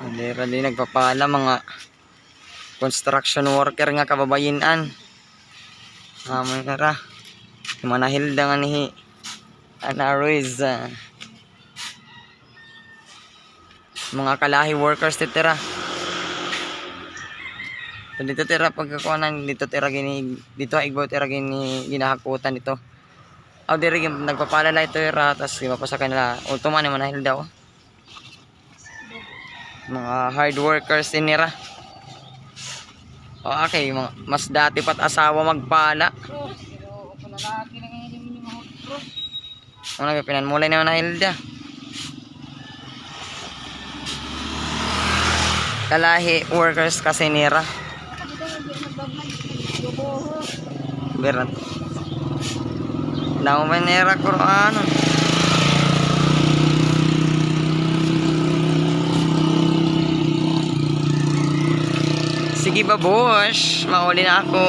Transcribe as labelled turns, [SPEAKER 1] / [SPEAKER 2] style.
[SPEAKER 1] Hindi ra din nagpapala mga construction worker nga kababayinan. Amoy na ra. Manahilda nga ni Ana Ruiz. Mga kalahi workers titira. Dito tira pagkakuanan dito tira gini dito igbaw tira gini ginahakutan dito. Aw diri nagpapalala ito ra tas mapasa kanila ultimo ni manahil daw. Mga hard workers inira. O okay, mas dati pat asawa magpala. Ano nga pinanmulay na manahil da. Kalahi workers kasi nira. Berat. Daw manera Quran. Sige babush, mauli na ako.